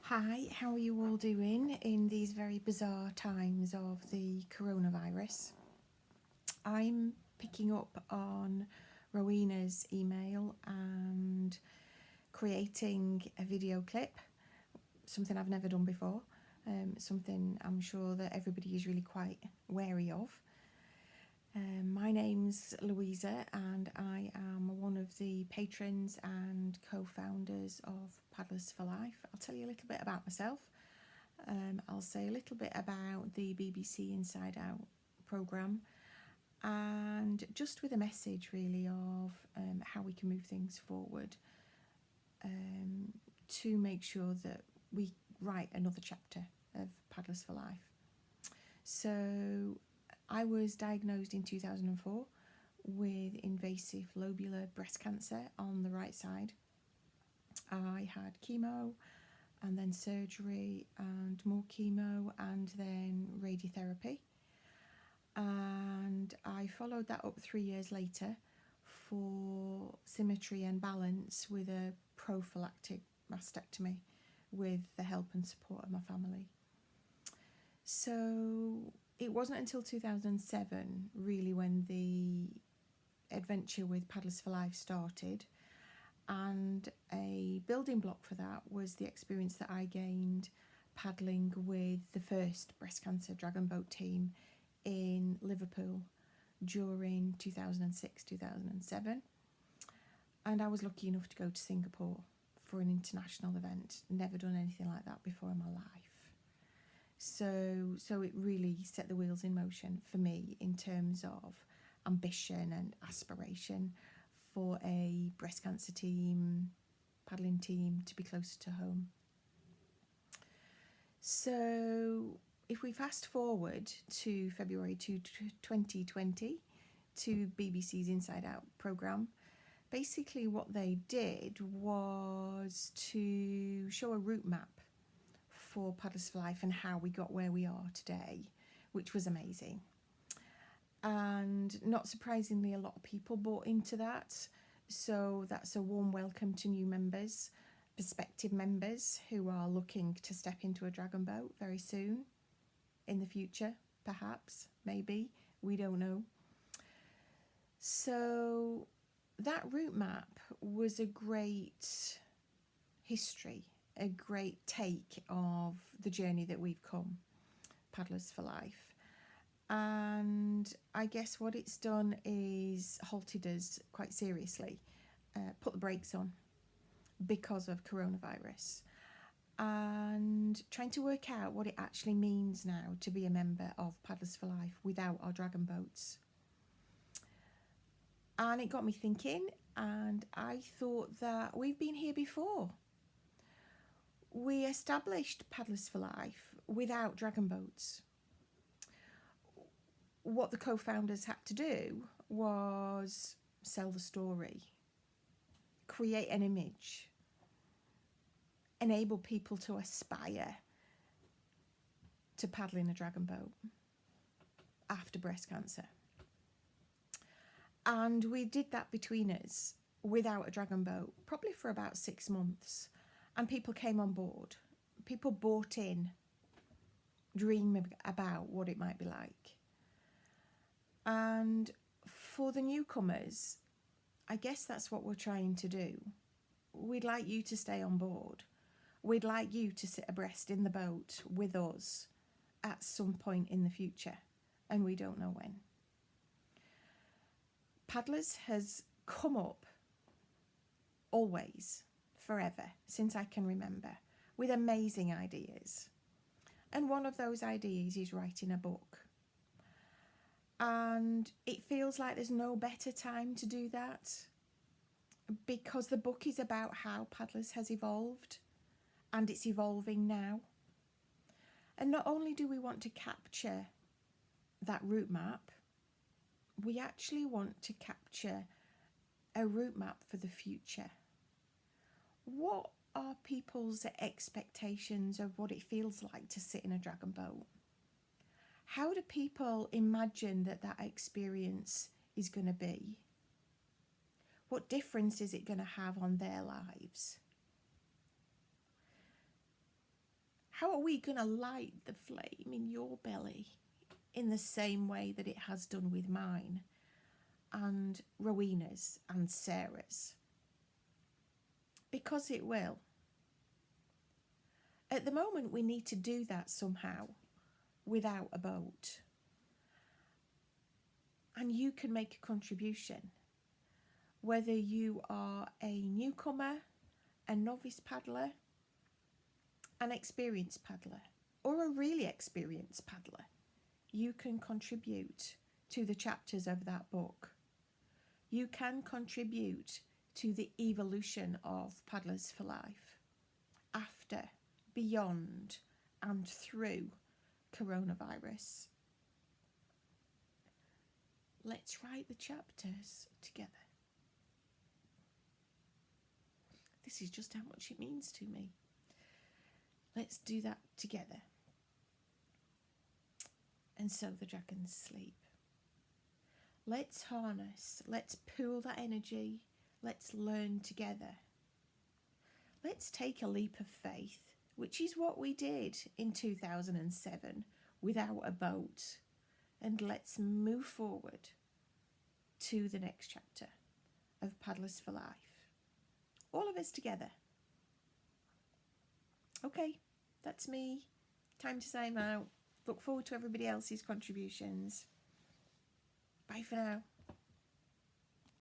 Hi, how are you all doing in these very bizarre times of the coronavirus? I'm picking up on Rowena's email and creating a video clip, something I've never done before, something I'm sure that everybody is really quite wary of. My name's Louisa and I am one of the patrons and co-founders of Paddlers for Life. I'll tell you a little bit about myself. I'll say a little bit about the BBC Inside Out programme and just with a message really of how we can move things forward to make sure that we write another chapter of Paddlers for Life. So I was diagnosed in 2004 with invasive lobular breast cancer on the right side. I had chemo and then surgery and more chemo and then radiotherapy. And I followed that up 3 years later for symmetry and balance with a prophylactic mastectomy with the help and support of my family. So it wasn't until 2007 really when the adventure with Paddlers for Life started, and a building block for that was the experience that I gained paddling with the first breast cancer dragon boat team in Liverpool during 2006-2007, and I was lucky enough to go to Singapore for an international event. Never done anything like that before in my life. So it really set the wheels in motion for me in terms of ambition and aspiration for a breast cancer team, paddling team, to be closer to home. So if we fast forward to February 2020 to BBC's Inside Out programme, basically what they did was to show a route map for Paddlers for Life and how we got where we are today, which was amazing. And not surprisingly, a lot of people bought into that. So that's a warm welcome to new members, prospective members who are looking to step into a dragon boat very soon, in the future, perhaps, maybe, we don't know. So that route map was a great history, a great take of the journey that we've come, Paddlers for Life. And I guess what it's done is halted us quite seriously, put the brakes on because of coronavirus, and trying to work out what it actually means now to be a member of Paddlers for Life without our dragon boats. And it got me thinking, and I thought that we've been here before. We established Paddlers for Life without dragon boats. What the co-founders had to do was sell the story, create an image, enable people to aspire to paddling a dragon boat after breast cancer. And we did that between us without a dragon boat, probably for about 6 months. And people came on board. People bought in, dreaming about what it might be like. And for the newcomers, I guess that's what we're trying to do. We'd like you to stay on board. We'd like you to sit abreast in the boat with us at some point in the future, and we don't know when. Paddlers has come up always, forever, since I can remember, with amazing ideas. And one of those ideas is writing a book. And it feels like there's no better time to do that, because the book is about how Paddlers has evolved, and it's evolving now. And not only do we want to capture that route map, we actually want to capture a route map for the future. What are people's expectations of what it feels like to sit in a dragon boat? How do people imagine that experience is going to be? What difference is it going to have on their lives? How are we going to light the flame in your belly in the same way that it has done with mine and Rowena's and Sarah's? Because it will. At the moment, we need to do that somehow without a boat. And you can make a contribution. Whether you are a newcomer, a novice paddler, an experienced paddler, or a really experienced paddler, you can contribute to the chapters of that book. You can contribute to the evolution of Paddlers for Life after, beyond, and through coronavirus. Let's write the chapters together. This is just how much it means to me. Let's do that together. And so the dragons sleep. Let's harness, let's pool that energy, let's learn together. Let's take a leap of faith, which is what we did in 2007 without a boat, and let's move forward to the next chapter of Paddlers for Life. All of us together. Okay, that's me. Time to sign out. Look forward to everybody else's contributions. Bye for now.